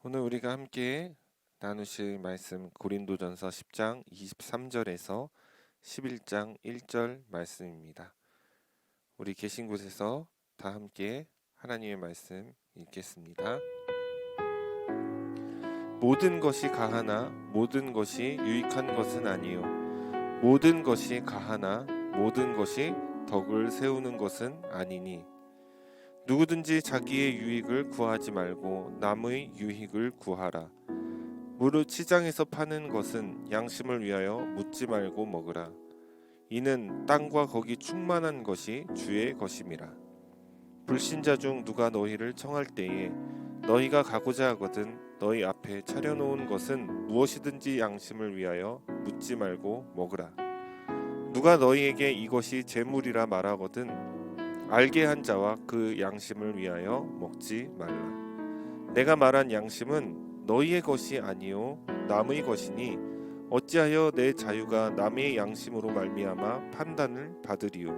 오늘 우리가 함께 나누실 말씀 고린도전서 10장 23절에서 11장 1절 말씀입니다. 우리 계신 곳에서 다 함께 하나님의 말씀 읽겠습니다. 모든 것이 가하나 모든 것이 유익한 것은 아니요 모든 것이 가하나 모든 것이 덕을 세우는 것은 아니니 누구든지 자기의 유익을 구하지 말고 남의 유익을 구하라. 무릇 시장에서 파는 것은 양심을 위하여 묻지 말고 먹으라. 이는 땅과 거기 충만한 것이 주의 것임이라. 불신자 중 누가 너희를 청할 때에 너희가 가고자 하거든 너희 앞에 차려놓은 것은 무엇이든지 양심을 위하여 묻지 말고 먹으라. 누가 너희에게 이것이 재물이라 말하거든 알게 한 자와 그 양심을 위하여 먹지 말라. 내가 말한 양심은 너희의 것이 아니요 남의 것이니 어찌하여 내 자유가 남의 양심으로 말미암아 판단을 받으리요.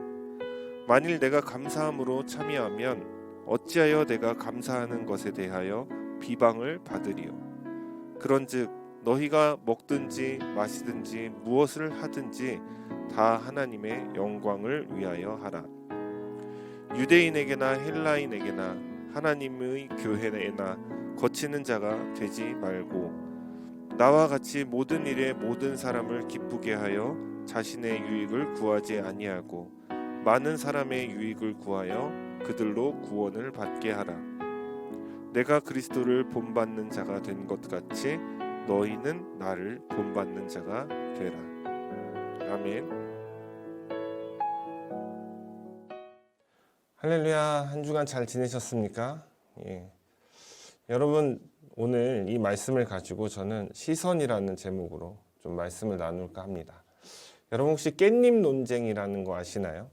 만일 내가 감사함으로 참여하면 어찌하여 내가 감사하는 것에 대하여 비방을 받으리요. 그런즉 너희가 먹든지 마시든지 무엇을 하든지 다 하나님의 영광을 위하여 하라. 유대인에게나 헬라인에게나 하나님의 교회에나 거치는 자가 되지 말고 나와 같이 모든 일에 모든 사람을 기쁘게 하여 자신의 유익을 구하지 아니하고 많은 사람의 유익을 구하여 그들로 구원을 받게 하라. 내가 그리스도를 본받는 자가 된 것 같이 너희는 나를 본받는 자가 되라. 아멘. 할렐루야. 한 주간 잘 지내셨습니까? 여러분, 오늘 이 말씀을 가지고 저는 시선이라는 제목으로 좀 말씀을 나눌까 합니다. 여러분 혹시 깻잎 논쟁이라는 거 아시나요?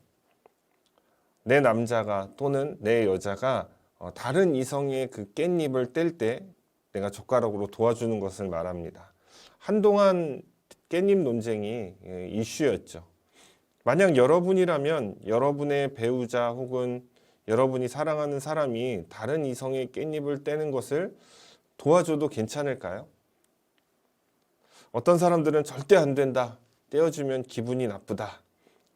내 남자가 또는 내 여자가 다른 이성의 그 깻잎을 뗄 때 내가 젓가락으로 도와주는 것을 말합니다. 한동안 깻잎 논쟁이 이슈였죠. 만약 여러분이라면 여러분의 배우자 혹은 여러분이 사랑하는 사람이 다른 이성의 깻잎을 떼는 것을 도와줘도 괜찮을까요? 어떤 사람들은 절대 안 된다. 떼어주면 기분이 나쁘다.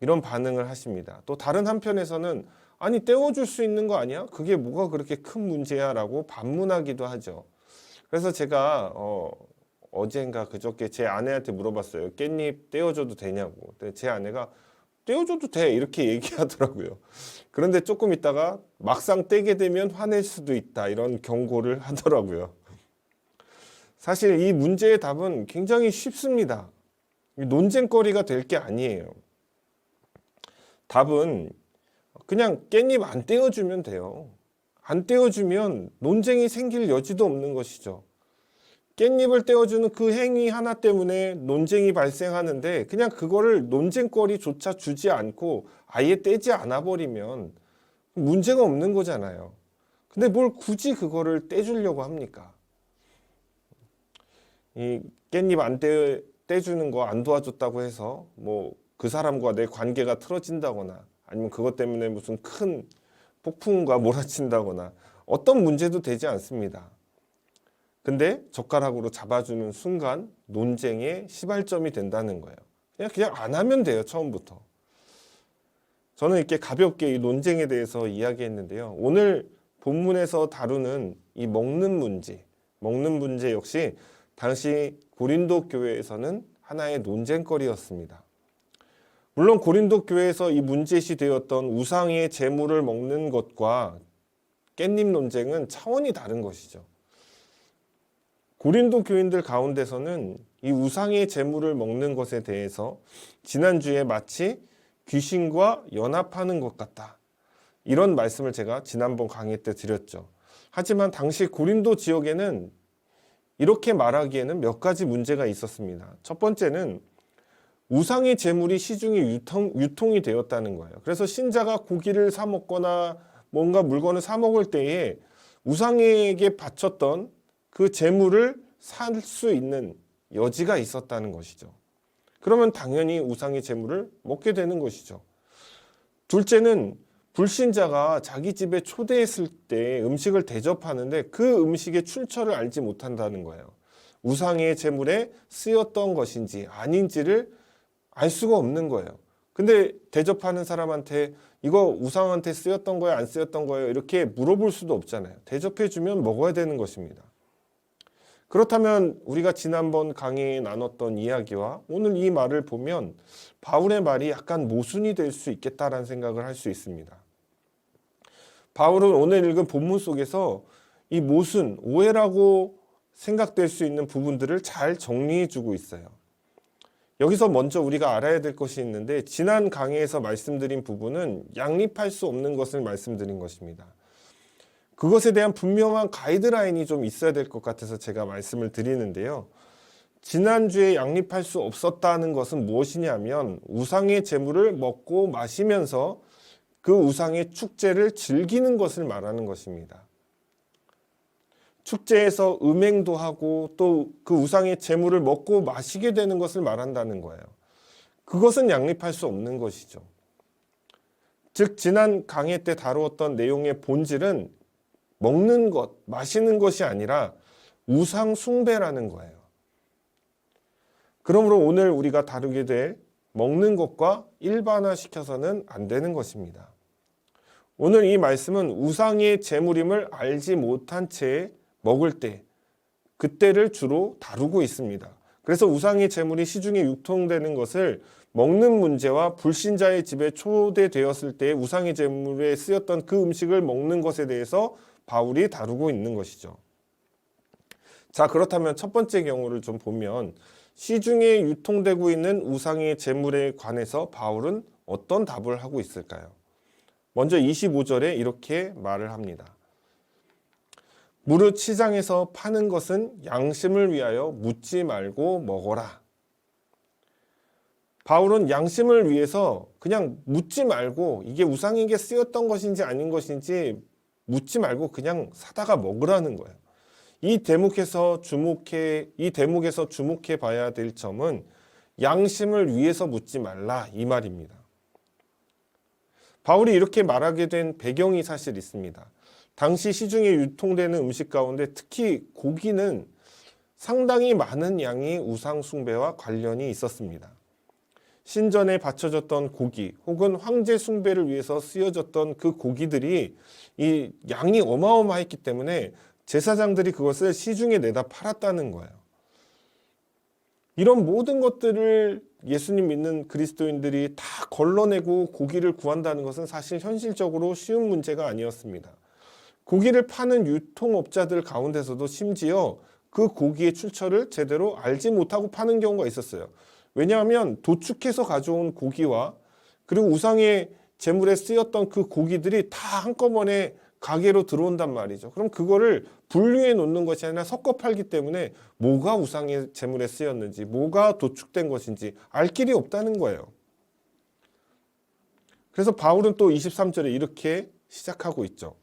이런 반응을 하십니다. 또 다른 한편에서는 아니 떼어줄 수 있는 거 아니야? 그게 뭐가 그렇게 큰 문제야? 라고 반문하기도 하죠. 그래서 제가 어젠가 그저께 제 아내한테 물어봤어요. 깻잎 떼어줘도 되냐고. 근데 제 아내가 떼어줘도 돼 이렇게 얘기하더라고요. 그런데 조금 있다가 막상 떼게 되면 화낼 수도 있다 이런 경고를 하더라고요. 사실 이 문제의 답은 굉장히 쉽습니다. 논쟁거리가 될 게 아니에요. 답은 그냥 깻잎 안 떼어주면 돼요. 안 떼어주면 논쟁이 생길 여지도 없는 것이죠. 깻잎을 떼어주는 그 행위 하나 때문에 논쟁이 발생하는데 그냥 그거를 논쟁거리조차 주지 않고 아예 떼지 않아 버리면 문제가 없는 거잖아요. 근데 뭘 굳이 그거를 떼주려고 합니까? 이 깻잎 안 떼주는 거 안 도와줬다고 해서 뭐 그 사람과 내 관계가 틀어진다거나 아니면 그것 때문에 무슨 큰 폭풍과 몰아친다거나 어떤 문제도 되지 않습니다. 근데 젓가락으로 잡아주는 순간 논쟁의 시발점이 된다는 거예요. 그냥 안 하면 돼요, 처음부터. 저는 이렇게 가볍게 이 논쟁에 대해서 이야기했는데요. 오늘 본문에서 다루는 이 먹는 문제 역시 당시 고린도 교회에서는 하나의 논쟁거리였습니다. 물론 고린도 교회에서 이 문제시 되었던 우상의 제물을 먹는 것과 깻잎 논쟁은 차원이 다른 것이죠. 고린도 교인들 가운데서는 이 우상의 제물을 먹는 것에 대해서 지난주에 마치 귀신과 연합하는 것 같다. 이런 말씀을 제가 지난번 강의 때 드렸죠. 하지만 당시 고린도 지역에는 이렇게 말하기에는 몇 가지 문제가 있었습니다. 첫 번째는 우상의 제물이 시중에 유통이 되었다는 거예요. 그래서 신자가 고기를 사 먹거나 뭔가 물건을 사 먹을 때에 우상에게 바쳤던 그 제물을 살 수 있는 여지가 있었다는 것이죠. 그러면 당연히 우상의 제물을 먹게 되는 것이죠. 둘째는 불신자가 자기 집에 초대했을 때 음식을 대접하는데 그 음식의 출처를 알지 못한다는 거예요. 우상의 제물에 쓰였던 것인지 아닌지를 알 수가 없는 거예요. 근데 대접하는 사람한테 이거 우상한테 쓰였던 거예요? 안 쓰였던 거예요? 이렇게 물어볼 수도 없잖아요. 대접해주면 먹어야 되는 것입니다. 그렇다면 우리가 지난번 강의에 나눴던 이야기와 오늘 이 말을 보면 바울의 말이 약간 모순이 될 수 있겠다라는 생각을 할 수 있습니다. 바울은 오늘 읽은 본문 속에서 이 모순, 오해라고 생각될 수 있는 부분들을 잘 정리해 주고 있어요. 여기서 먼저 우리가 알아야 될 것이 있는데 지난 강의에서 말씀드린 부분은 양립할 수 없는 것을 말씀드린 것입니다. 그것에 대한 분명한 가이드라인이 좀 있어야 될 것 같아서 제가 말씀을 드리는데요. 지난주에 양립할 수 없었다는 것은 무엇이냐면 우상의 제물을 먹고 마시면서 그 우상의 축제를 즐기는 것을 말하는 것입니다. 축제에서 음행도 하고 또 그 우상의 제물을 먹고 마시게 되는 것을 말한다는 거예요. 그것은 양립할 수 없는 것이죠. 즉 지난 강의 때 다루었던 내용의 본질은 먹는 것, 마시는 것이 아니라 우상 숭배라는 거예요. 그러므로 오늘 우리가 다루게 될 먹는 것과 일반화시켜서는 안 되는 것입니다. 오늘 이 말씀은 우상의 제물임을 알지 못한 채 먹을 때, 그때를 주로 다루고 있습니다. 그래서 우상의 제물이 시중에 유통되는 것을 먹는 문제와 불신자의 집에 초대되었을 때 우상의 제물에 쓰였던 그 음식을 먹는 것에 대해서 바울이 다루고 있는 것이죠. 자, 그렇다면 첫 번째 경우를 좀 보면 시중에 유통되고 있는 우상의 제물에 관해서 바울은 어떤 답을 하고 있을까요? 먼저 25절에 이렇게 말을 합니다. 무릇 시장에서 파는 것은 양심을 위하여 묻지 말고 먹어라. 바울은 양심을 위해서 그냥 묻지 말고 이게 우상에게 쓰였던 것인지 아닌 것인지 묻지 말고 그냥 사다가 먹으라는 거예요. 이 대목에서 주목해 봐야 될 점은 양심을 위해서 묻지 말라 이 말입니다. 바울이 이렇게 말하게 된 배경이 사실 있습니다. 당시 시중에 유통되는 음식 가운데 특히 고기는 상당히 많은 양이 우상 숭배와 관련이 있었습니다. 신전에 바쳐졌던 고기 혹은 황제 숭배를 위해서 쓰여졌던 그 고기들이 이 양이 어마어마했기 때문에 제사장들이 그것을 시중에 내다 팔았다는 거예요. 이런 모든 것들을 예수님 믿는 그리스도인들이 다 걸러내고 고기를 구한다는 것은 사실 현실적으로 쉬운 문제가 아니었습니다. 고기를 파는 유통업자들 가운데서도 심지어 그 고기의 출처를 제대로 알지 못하고 파는 경우가 있었어요. 왜냐하면 도축해서 가져온 고기와 그리고 우상의 제물에 쓰였던 그 고기들이 다 한꺼번에 가게로 들어온단 말이죠. 그럼 그거를 분류해 놓는 것이 아니라 섞어 팔기 때문에 뭐가 우상의 제물에 쓰였는지 뭐가 도축된 것인지 알 길이 없다는 거예요. 그래서 바울은 또 23절에 이렇게 시작하고 있죠.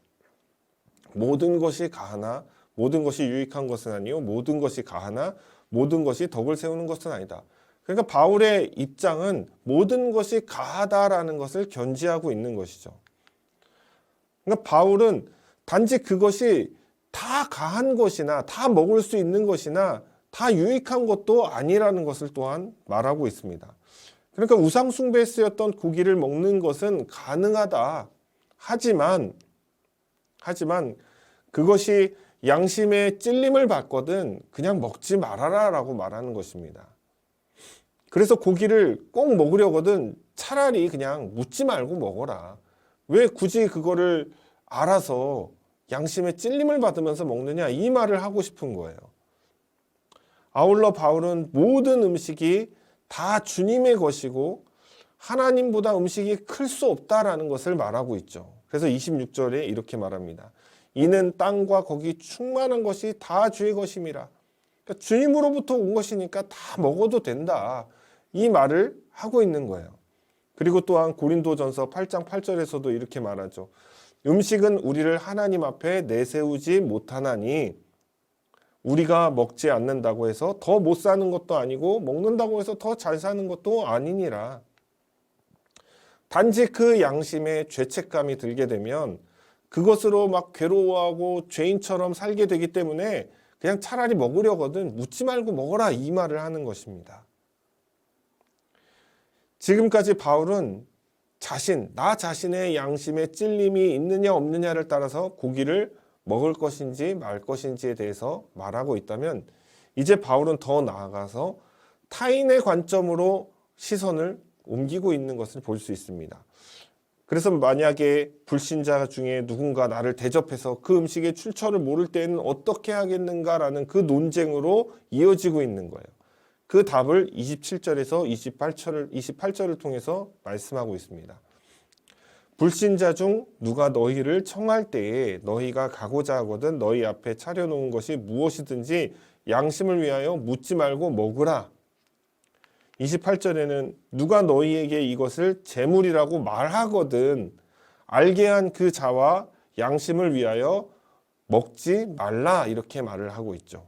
모든 것이 가하나 모든 것이 유익한 것은 아니요 모든 것이 가하나 모든 것이 덕을 세우는 것은 아니다. 그러니까 바울의 입장은 모든 것이 가하다라는 것을 견지하고 있는 것이죠. 그러니까 바울은 단지 그것이 다 가한 것이나 다 먹을 수 있는 것이나 다 유익한 것도 아니라는 것을 또한 말하고 있습니다. 그러니까 우상 숭배에 쓰였던 고기를 먹는 것은 가능하다. 하지만 그것이 양심에 찔림을 받거든 그냥 먹지 말아라 라고 말하는 것입니다. 그래서 고기를 꼭 먹으려거든 차라리 그냥 묻지 말고 먹어라. 왜 굳이 그거를 알아서 양심에 찔림을 받으면서 먹느냐 이 말을 하고 싶은 거예요. 아울러 바울은 모든 음식이 다 주님의 것이고 하나님보다 음식이 클 수 없다라는 것을 말하고 있죠. 그래서 26절에 이렇게 말합니다. 이는 땅과 거기 충만한 것이 다 주의 것임이라. 그러니까 주님으로부터 온 것이니까 다 먹어도 된다. 이 말을 하고 있는 거예요. 그리고 또한 고린도전서 8장 8절에서도 이렇게 말하죠. 음식은 우리를 하나님 앞에 내세우지 못하나니 우리가 먹지 않는다고 해서 더 못 사는 것도 아니고 먹는다고 해서 더 잘 사는 것도 아니니라. 단지 그 양심에 죄책감이 들게 되면 그것으로 막 괴로워하고 죄인처럼 살게 되기 때문에 그냥 차라리 먹으려거든 묻지 말고 먹어라 이 말을 하는 것입니다. 지금까지 바울은 나 자신의 양심에 찔림이 있느냐 없느냐를 따라서 고기를 먹을 것인지 말 것인지에 대해서 말하고 있다면, 이제 바울은 더 나아가서 타인의 관점으로 시선을 옮기고 있는 것을 볼 수 있습니다. 그래서 만약에 불신자 중에 누군가 나를 대접해서 그 음식의 출처를 모를 때에는 어떻게 하겠는가라는 그 논쟁으로 이어지고 있는 거예요. 그 답을 27절에서 28절을 통해서 말씀하고 있습니다. 불신자 중 누가 너희를 청할 때에 너희가 가고자 하거든 너희 앞에 차려놓은 것이 무엇이든지 양심을 위하여 묻지 말고 먹으라. 28절에는 누가 너희에게 이것을 재물이라고 말하거든 알게 한 그 자와 양심을 위하여 먹지 말라 이렇게 말을 하고 있죠.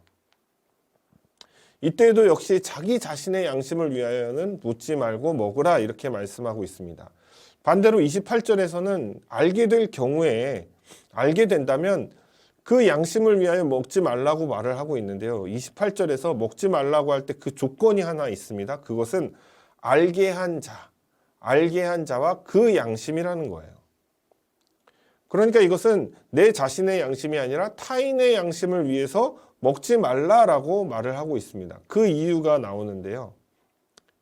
이때도 역시 자기 자신의 양심을 위하여는 묻지 말고 먹으라 이렇게 말씀하고 있습니다. 반대로 28절에서는 알게 된다면 그 양심을 위하여 먹지 말라고 말을 하고 있는데요. 28절에서 먹지 말라고 할 때 그 조건이 하나 있습니다. 그것은 알게 한 자와 그 양심이라는 거예요. 그러니까 이것은 내 자신의 양심이 아니라 타인의 양심을 위해서 먹지 말라라고 말을 하고 있습니다. 그 이유가 나오는데요.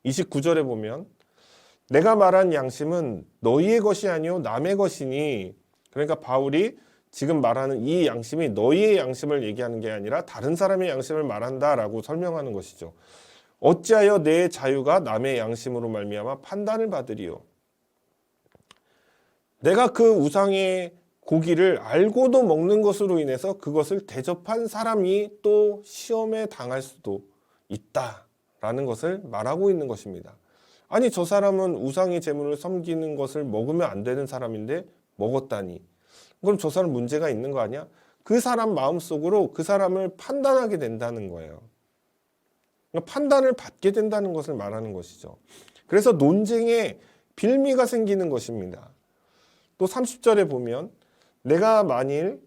29절에 보면 내가 말한 양심은 너희의 것이 아니요 남의 것이니, 그러니까 바울이 지금 말하는 이 양심이 너희의 양심을 얘기하는 게 아니라 다른 사람의 양심을 말한다라고 설명하는 것이죠. 어찌하여 내 자유가 남의 양심으로 말미암아 판단을 받으리요. 내가 그 우상의 고기를 알고도 먹는 것으로 인해서 그것을 대접한 사람이 또 시험에 당할 수도 있다라는 것을 말하고 있는 것입니다. 아니 저 사람은 우상의 제물을 섬기는 것을 먹으면 안 되는 사람인데 먹었다니, 그럼 저 사람 문제가 있는 거 아니야? 그 사람 마음속으로 그 사람을 판단하게 된다는 거예요. 그러니까 판단을 받게 된다는 것을 말하는 것이죠. 그래서 논쟁에 빌미가 생기는 것입니다. 또 30절에 보면 내가 만일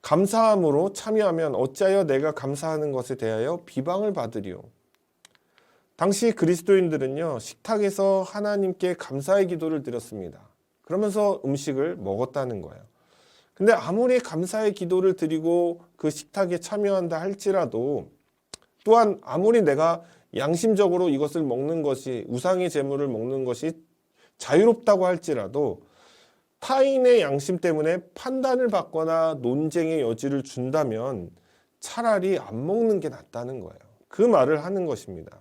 감사함으로 참여하면 어찌하여 내가 감사하는 것에 대하여 비방을 받으리요. 당시 그리스도인들은요, 식탁에서 하나님께 감사의 기도를 드렸습니다. 그러면서 음식을 먹었다는 거예요. 근데 아무리 감사의 기도를 드리고 그 식탁에 참여한다 할지라도, 또한 아무리 내가 양심적으로 이것을 먹는 것이, 우상의 제물을 먹는 것이 자유롭다고 할지라도 타인의 양심 때문에 판단을 받거나 논쟁의 여지를 준다면 차라리 안 먹는 게 낫다는 거예요. 그 말을 하는 것입니다.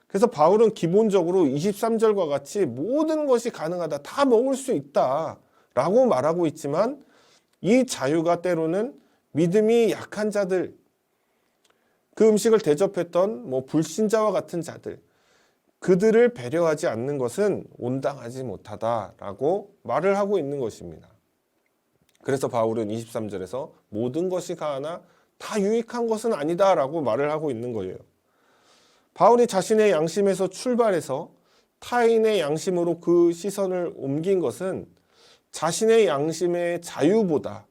그래서 바울은 기본적으로 23절과 같이 모든 것이 가능하다, 다 먹을 수 있다 라고 말하고 있지만, 이 자유가 때로는 믿음이 약한 자들, 그 음식을 대접했던 불신자와 같은 자들, 그들을 배려하지 않는 것은 온당하지 못하다라고 말을 하고 있는 것입니다. 그래서 바울은 23절에서 모든 것이 가하나 다 유익한 것은 아니다라고 말을 하고 있는 거예요. 바울이 자신의 양심에서 출발해서 타인의 양심으로 그 시선을 옮긴 것은 자신의 양심의 자유보다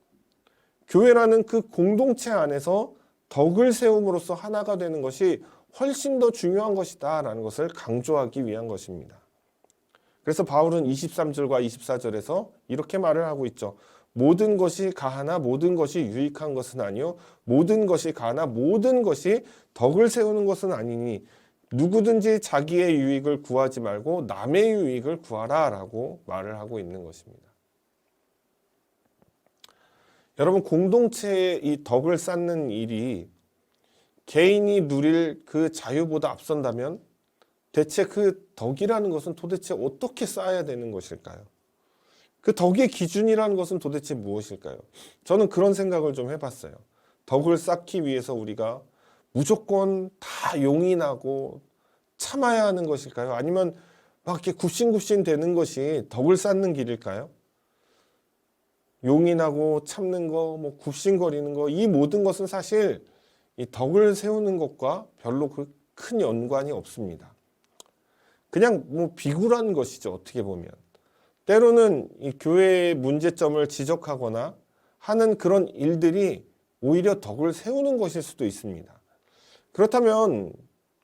교회라는 그 공동체 안에서 덕을 세움으로써 하나가 되는 것이 훨씬 더 중요한 것이다 라는 것을 강조하기 위한 것입니다. 그래서 바울은 23절과 24절에서 이렇게 말을 하고 있죠. 모든 것이 가하나 모든 것이 유익한 것은 아니요 모든 것이 가하나 모든 것이 덕을 세우는 것은 아니니 누구든지 자기의 유익을 구하지 말고 남의 유익을 구하라 라고 말을 하고 있는 것입니다. 여러분, 공동체의 이 덕을 쌓는 일이 개인이 누릴 그 자유보다 앞선다면 대체 그 덕이라는 것은 도대체 어떻게 쌓아야 되는 것일까요? 그 덕의 기준이라는 것은 도대체 무엇일까요? 저는 그런 생각을 좀 해봤어요. 덕을 쌓기 위해서 우리가 무조건 다 용인하고 참아야 하는 것일까요? 아니면 막 이렇게 굽신굽신 되는 것이 덕을 쌓는 길일까요? 용인하고 참는 거, 굽신거리는 거, 이 모든 것은 사실 이 덕을 세우는 것과 별로 큰 연관이 없습니다. 그냥 비굴한 것이죠, 어떻게 보면. 때로는 이 교회의 문제점을 지적하거나 하는 그런 일들이 오히려 덕을 세우는 것일 수도 있습니다. 그렇다면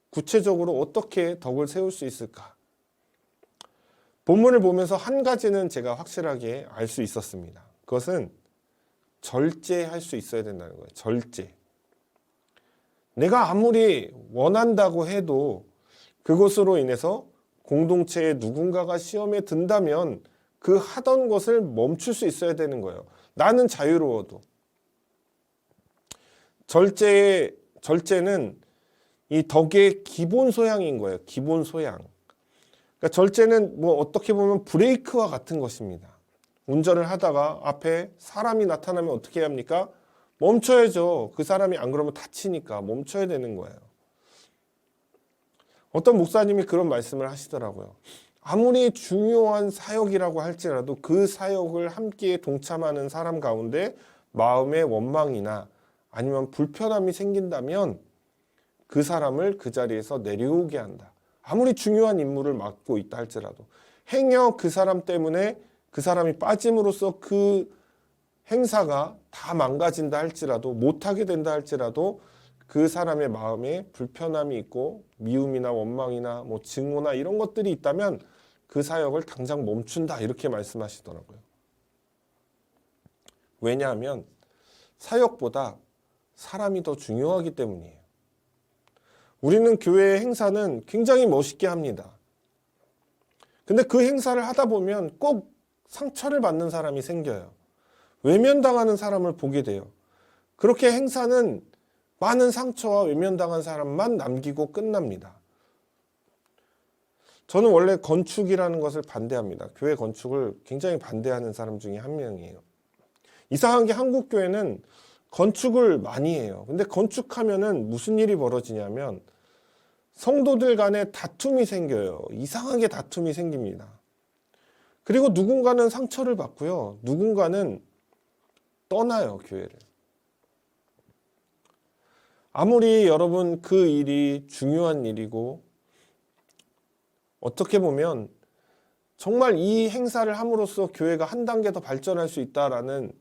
구체적으로 어떻게 덕을 세울 수 있을까? 본문을 보면서 한 가지는 제가 확실하게 알 수 있었습니다. 그것은 절제할 수 있어야 된다는 거예요. 절제. 내가 아무리 원한다고 해도 그것으로 인해서 공동체의 누군가가 시험에 든다면 그 하던 것을 멈출 수 있어야 되는 거예요. 나는 자유로워도. 절제는 이 덕의 기본 소양인 거예요. 기본 소양. 그러니까 절제는 뭐 어떻게 보면 브레이크와 같은 것입니다. 운전을 하다가 앞에 사람이 나타나면 어떻게 해야 합니까? 멈춰야죠. 그 사람이 안 그러면 다치니까 멈춰야 되는 거예요. 어떤 목사님이 그런 말씀을 하시더라고요. 아무리 중요한 사역이라고 할지라도 그 사역을 함께 동참하는 사람 가운데 마음의 원망이나 아니면 불편함이 생긴다면 그 사람을 그 자리에서 내려오게 한다. 아무리 중요한 임무를 맡고 있다 할지라도 행여 그 사람 때문에 그 사람이 빠짐으로써 그 행사가 다 망가진다 할지라도 못하게 된다 할지라도 그 사람의 마음에 불편함이 있고 미움이나 원망이나 뭐 증오나 이런 것들이 있다면 그 사역을 당장 멈춘다 이렇게 말씀하시더라고요. 왜냐하면 사역보다 사람이 더 중요하기 때문이에요. 우리는 교회의 행사는 굉장히 멋있게 합니다. 근데 그 행사를 하다 보면 꼭 상처를 받는 사람이 생겨요. 외면당하는 사람을 보게 돼요. 그렇게 행사는 많은 상처와 외면당한 사람만 남기고 끝납니다. 저는 원래 건축이라는 것을 반대합니다. 교회 건축을 굉장히 반대하는 사람 중에 한 명이에요. 이상한 게 한국 교회는 건축을 많이 해요. 근데 건축하면은 무슨 일이 벌어지냐면 성도들 간에 다툼이 생겨요. 이상하게 다툼이 생깁니다. 그리고 누군가는 상처를 받고요. 누군가는 떠나요, 교회를. 아무리 여러분 그 일이 중요한 일이고 어떻게 보면 정말 이 행사를 함으로써 교회가 한 단계 더 발전할 수 있다라는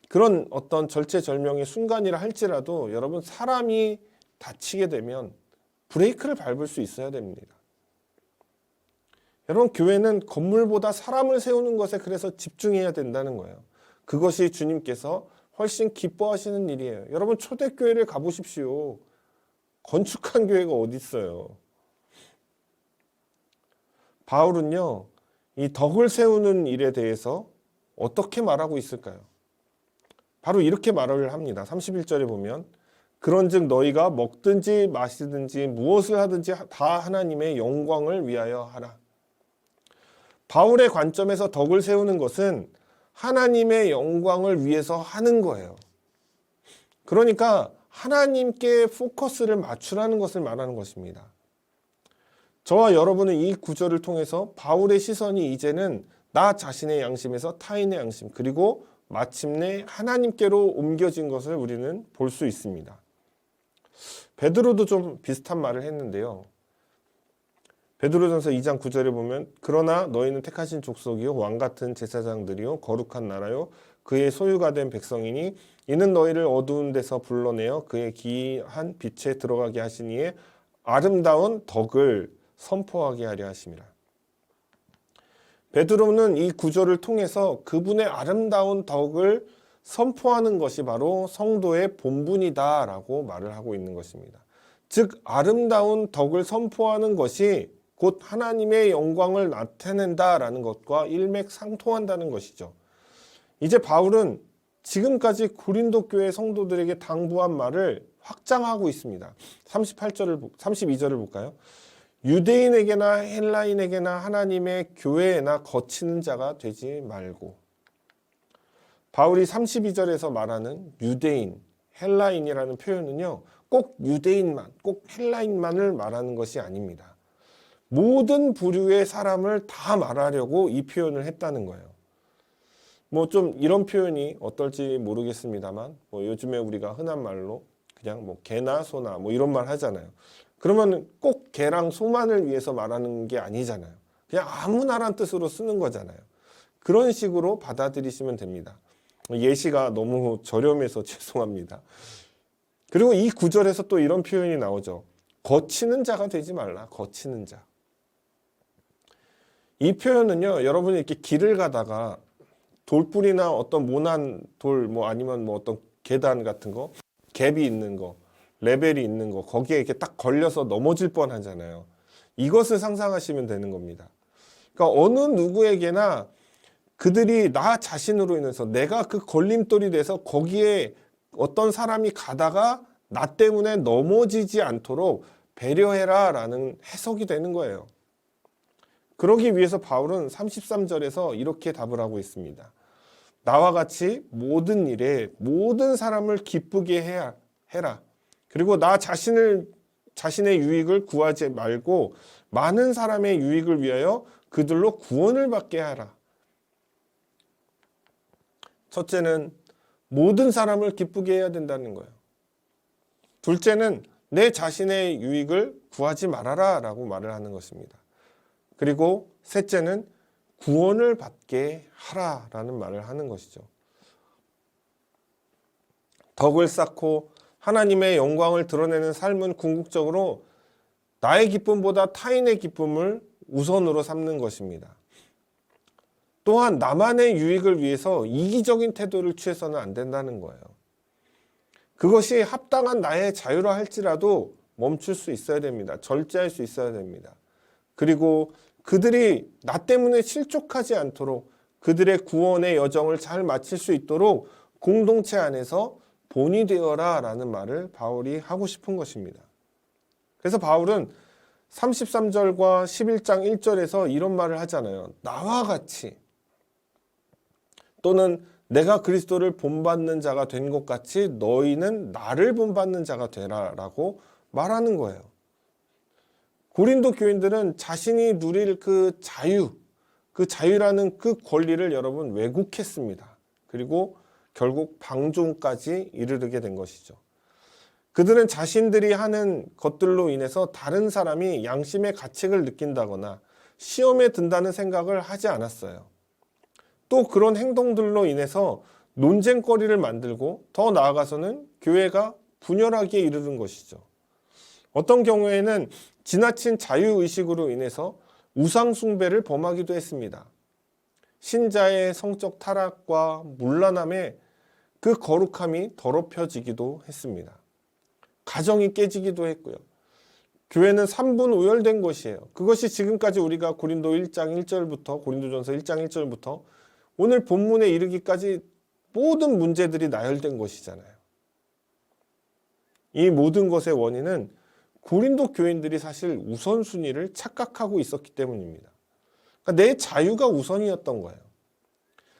그런 어떤 절체절명의 순간이라 할지라도 여러분 사람이 다치게 되면 브레이크를 밟을 수 있어야 됩니다. 여러분 교회는 건물보다 사람을 세우는 것에 그래서 집중해야 된다는 거예요. 그것이 주님께서 훨씬 기뻐하시는 일이에요. 여러분 초대교회를 가보십시오. 건축한 교회가 어디 있어요. 바울은요, 이 덕을 세우는 일에 대해서 어떻게 말하고 있을까요? 바로 이렇게 말을 합니다. 31절에 보면 그런즉 너희가 먹든지 마시든지 무엇을 하든지 다 하나님의 영광을 위하여 하라. 바울의 관점에서 덕을 세우는 것은 하나님의 영광을 위해서 하는 거예요. 그러니까 하나님께 포커스를 맞추라는 것을 말하는 것입니다. 저와 여러분은 이 구절을 통해서 바울의 시선이 이제는 나 자신의 양심에서 타인의 양심 그리고 마침내 하나님께로 옮겨진 것을 우리는 볼 수 있습니다. 베드로도 좀 비슷한 말을 했는데요. 베드로전서 2장 9절에 보면 그러나 너희는 택하신 족속이요 왕같은 제사장들이요 거룩한 나라요 그의 소유가 된 백성이니 이는 너희를 어두운 데서 불러내어 그의 기이한 빛에 들어가게 하시니에 아름다운 덕을 선포하게 하려 하심이라. 베드로는 이 구절을 통해서 그분의 아름다운 덕을 선포하는 것이 바로 성도의 본분이다라고 말을 하고 있는 것입니다. 즉 아름다운 덕을 선포하는 것이 곧 하나님의 영광을 나타낸다라는 것과 일맥상통한다는 것이죠. 이제 바울은 지금까지 고린도 교회 성도들에게 당부한 말을 확장하고 있습니다. 32절을 볼까요? 유대인에게나 헬라인에게나 하나님의 교회에나 거치는 자가 되지 말고. 바울이 32절에서 말하는 유대인, 헬라인이라는 표현은요, 꼭 유대인만, 꼭 헬라인만을 말하는 것이 아닙니다. 모든 부류의 사람을 다 말하려고 이 표현을 했다는 거예요. 뭐 좀 이런 표현이 어떨지 모르겠습니다만, 뭐 요즘에 우리가 흔한 말로 그냥 뭐 개나 소나 뭐 이런 말 하잖아요. 그러면 꼭 개랑 소만을 위해서 말하는 게 아니잖아요. 그냥 아무나란 뜻으로 쓰는 거잖아요. 그런 식으로 받아들이시면 됩니다. 예시가 너무 저렴해서 죄송합니다. 그리고 이 구절에서 또 이런 표현이 나오죠. 거치는 자가 되지 말라. 거치는 자. 이 표현은요, 여러분이 이렇게 길을 가다가 돌뿌리나 어떤 모난 돌, 뭐 아니면 뭐 어떤 계단 같은 거, 갭이 있는 거, 레벨이 있는 거, 거기에 이렇게 딱 걸려서 넘어질 뻔 하잖아요. 이것을 상상하시면 되는 겁니다. 그러니까 어느 누구에게나 그들이 나 자신으로 인해서 내가 그 걸림돌이 돼서 거기에 어떤 사람이 가다가 나 때문에 넘어지지 않도록 배려해라 라는 해석이 되는 거예요. 그러기 위해서 바울은 33절에서 이렇게 답을 하고 있습니다. 나와 같이 모든 일에 모든 사람을 기쁘게 해라. 그리고 나 자신의 유익을 구하지 말고 많은 사람의 유익을 위하여 그들로 구원을 받게 하라. 첫째는 모든 사람을 기쁘게 해야 된다는 거예요. 둘째는 내 자신의 유익을 구하지 말아라 라고 말을 하는 것입니다. 그리고 셋째는 구원을 받게 하라라는 말을 하는 것이죠. 덕을 쌓고 하나님의 영광을 드러내는 삶은 궁극적으로 나의 기쁨보다 타인의 기쁨을 우선으로 삼는 것입니다. 또한 나만의 유익을 위해서 이기적인 태도를 취해서는 안 된다는 거예요. 그것이 합당한 나의 자유라 할지라도 멈출 수 있어야 됩니다. 절제할 수 있어야 됩니다. 그리고 그들이 나 때문에 실족하지 않도록 그들의 구원의 여정을 잘 마칠 수 있도록 공동체 안에서 본이 되어라 라는 말을 바울이 하고 싶은 것입니다. 그래서 바울은 33절과 11장 1절에서 이런 말을 하잖아요. 나와 같이 또는 내가 그리스도를 본받는 자가 된 것 같이 너희는 나를 본받는 자가 되라 라고 말하는 거예요. 고린도 교인들은 자신이 누릴 그 자유라는 그 권리를 여러분 왜곡했습니다. 그리고 결국 방종까지 이르게 된 것이죠. 그들은 자신들이 하는 것들로 인해서 다른 사람이 양심의 가책을 느낀다거나 시험에 든다는 생각을 하지 않았어요. 또 그런 행동들로 인해서 논쟁거리를 만들고 더 나아가서는 교회가 분열하기에 이르는 것이죠. 어떤 경우에는 지나친 자유의식으로 인해서 우상숭배를 범하기도 했습니다. 신자의 성적 타락과 문란함에 그 거룩함이 더럽혀지기도 했습니다. 가정이 깨지기도 했고요. 교회는 3분 오열된 것이에요. 그것이 지금까지 우리가 고린도 1장 1절부터 고린도전서 1장 1절부터 오늘 본문에 이르기까지 모든 문제들이 나열된 것이잖아요. 이 모든 것의 원인은 고린도 교인들이 사실 우선순위를 착각하고 있었기 때문입니다. 그러니까 내 자유가 우선이었던 거예요.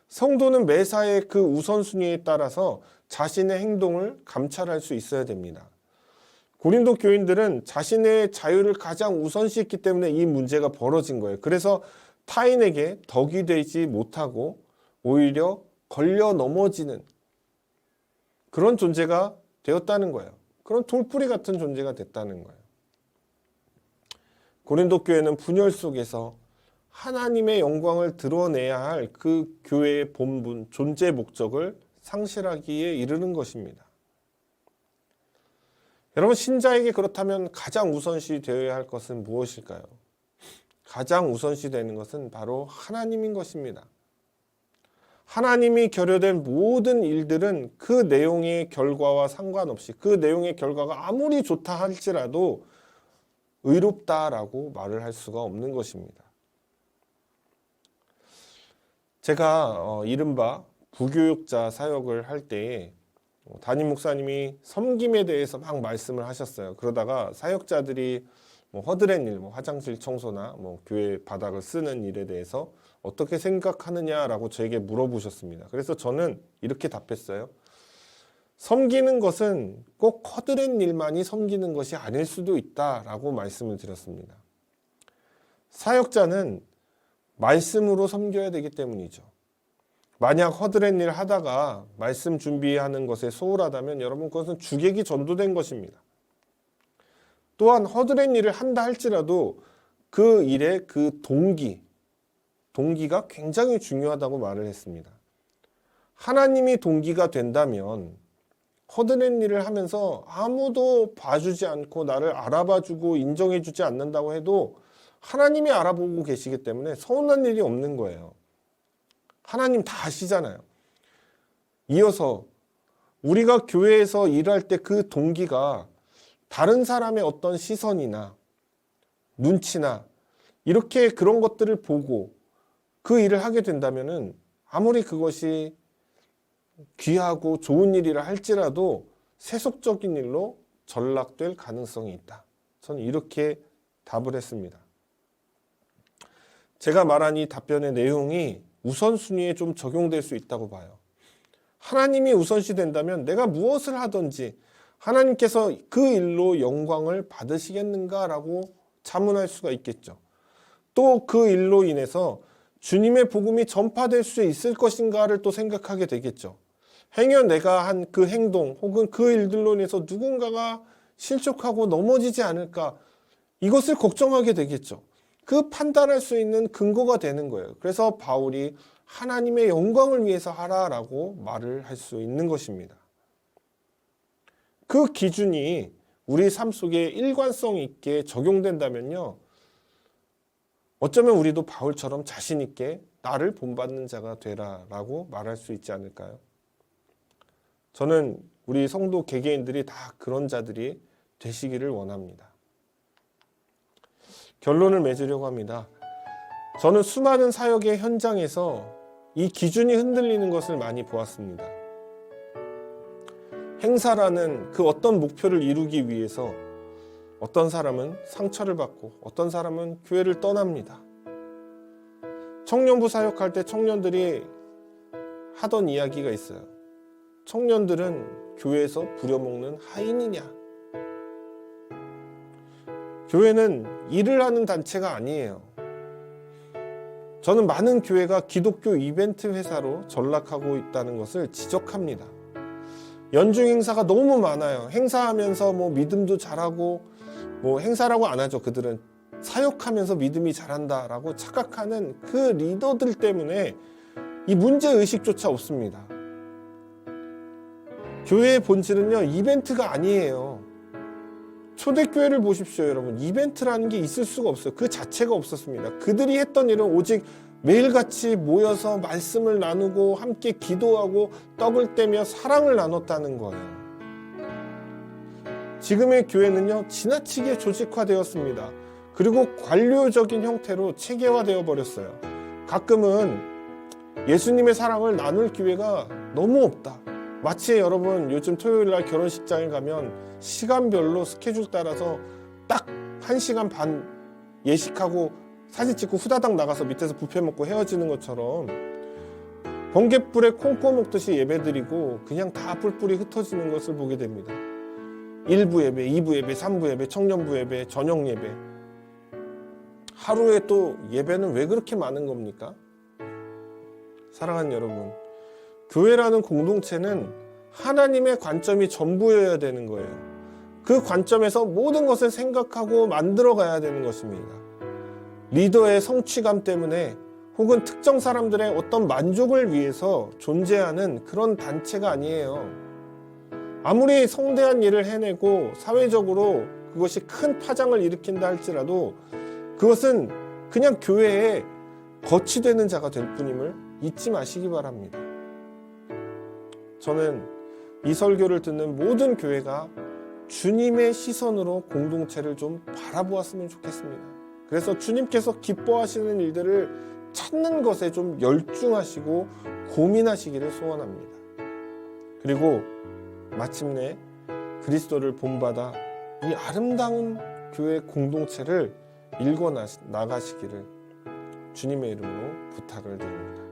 성도는 매사에 그 우선순위에 따라서 자신의 행동을 감찰할 수 있어야 됩니다. 고린도 교인들은 자신의 자유를 가장 우선시했기 때문에 이 문제가 벌어진 거예요. 그래서 타인에게 덕이 되지 못하고 오히려 걸려 넘어지는 그런 존재가 되었다는 거예요. 그런 돌뿌리 같은 존재가 됐다는 거예요. 고린도 교회는 분열 속에서 하나님의 영광을 드러내야 할 그 교회의 본분, 존재 목적을 상실하기에 이르는 것입니다. 여러분, 신자에게 그렇다면 가장 우선시 되어야 할 것은 무엇일까요? 가장 우선시 되는 것은 바로 하나님인 것입니다. 하나님이 결여된 모든 일들은 그 내용의 결과와 상관없이 그 내용의 결과가 아무리 좋다 할지라도 의롭다라고 말을 할 수가 없는 것입니다. 제가 이른바 부교육자 사역을 할 때에 담임 목사님이 섬김에 대해서 막 말씀을 하셨어요. 그러다가 사역자들이 허드렛 일, 화장실 청소나 교회 바닥을 쓰는 일에 대해서 어떻게 생각하느냐라고 저에게 물어보셨습니다. 그래서 저는 이렇게 답했어요. 섬기는 것은 꼭 허드렛 일만이 섬기는 것이 아닐 수도 있다라고 말씀을 드렸습니다. 사역자는 말씀으로 섬겨야 되기 때문이죠. 만약 허드렛 일 하다가 말씀 준비하는 것에 소홀하다면 여러분 그것은 주객이 전도된 것입니다. 또한 허드렛 일을 한다 할지라도 그 일의 그 동기, 동기가 굉장히 중요하다고 말을 했습니다. 하나님이 동기가 된다면 허드렛 일을 하면서 아무도 봐주지 않고 나를 알아봐주고 인정해주지 않는다고 해도 하나님이 알아보고 계시기 때문에 서운한 일이 없는 거예요. 하나님 다 아시잖아요. 이어서 우리가 교회에서 일할 때 그 동기가 다른 사람의 어떤 시선이나 눈치나 이렇게 그런 것들을 보고 그 일을 하게 된다면은 아무리 그것이 귀하고 좋은 일이라 할지라도 세속적인 일로 전락될 가능성이 있다. 저는 이렇게 답을 했습니다. 제가 말한 이 답변의 내용이 우선순위에 좀 적용될 수 있다고 봐요. 하나님이 우선시 된다면 내가 무엇을 하든지 하나님께서 그 일로 영광을 받으시겠는가라고 자문할 수가 있겠죠. 또 그 일로 인해서 주님의 복음이 전파될 수 있을 것인가를 또 생각하게 되겠죠. 행여 내가 한 그 행동 혹은 그 일들로 인해서 누군가가 실족하고 넘어지지 않을까, 이것을 걱정하게 되겠죠. 그 판단할 수 있는 근거가 되는 거예요. 그래서 바울이 하나님의 영광을 위해서 하라라고 말을 할 수 있는 것입니다. 그 기준이 우리 삶 속에 일관성 있게 적용된다면요, 어쩌면 우리도 바울처럼 자신 있게 나를 본받는 자가 되라라고 말할 수 있지 않을까요? 저는 우리 성도 개개인들이 다 그런 자들이 되시기를 원합니다. 결론을 맺으려고 합니다. 저는 수많은 사역의 현장에서 이 기준이 흔들리는 것을 많이 보았습니다. 행사라는 그 어떤 목표를 이루기 위해서 어떤 사람은 상처를 받고 어떤 사람은 교회를 떠납니다. 청년부 사역할 때 청년들이 하던 이야기가 있어요. 청년들은 교회에서 부려먹는 하인이냐? 교회는 일을 하는 단체가 아니에요. 저는 많은 교회가 기독교 이벤트 회사로 전락하고 있다는 것을 지적합니다. 연중 행사가 너무 많아요. 행사하면서 믿음도 잘하고, 행사라고 안 하죠. 그들은 사역하면서 믿음이 잘한다라고 착각하는 그 리더들 때문에 이 문제의식조차 없습니다. 교회의 본질은요, 이벤트가 아니에요. 초대교회를 보십시오, 여러분. 이벤트라는 게 있을 수가 없어요. 그 자체가 없었습니다. 그들이 했던 일은 오직 매일같이 모여서 말씀을 나누고 함께 기도하고 떡을 떼며 사랑을 나눴다는 거예요. 지금의 교회는요, 지나치게 조직화되었습니다. 그리고 관료적인 형태로 체계화되어 버렸어요. 가끔은 예수님의 사랑을 나눌 기회가 너무 없다. 마치 여러분 요즘 토요일날 결혼식장에 가면 시간별로 스케줄 따라서 딱 1시간 반 예식하고 사진 찍고 후다닥 나가서 밑에서 뷔페 먹고 헤어지는 것처럼 번갯불에 콩 꺼먹듯이 예배드리고 그냥 다 뿔뿔이 흩어지는 것을 보게 됩니다. 1부 예배, 2부 예배, 3부 예배, 청년부 예배, 저녁 예배. 하루에 또 예배는 왜 그렇게 많은 겁니까? 사랑하는 여러분, 교회라는 공동체는 하나님의 관점이 전부여야 되는 거예요. 그 관점에서 모든 것을 생각하고 만들어 가야 되는 것입니다. 리더의 성취감 때문에 혹은 특정 사람들의 어떤 만족을 위해서 존재하는 그런 단체가 아니에요. 아무리 성대한 일을 해내고 사회적으로 그것이 큰 파장을 일으킨다 할지라도 그것은 그냥 교회에 거치 되는 자가 될 뿐임을 잊지 마시기 바랍니다. 저는 이 설교를 듣는 모든 교회가 주님의 시선으로 공동체를 좀 바라보았으면 좋겠습니다. 그래서 주님께서 기뻐하시는 일들을 찾는 것에 좀 열중하시고 고민하시기를 소원합니다. 그리고 마침내 그리스도를 본받아 이 아름다운 교회 공동체를 일궈 나가시기를 주님의 이름으로 부탁을 드립니다.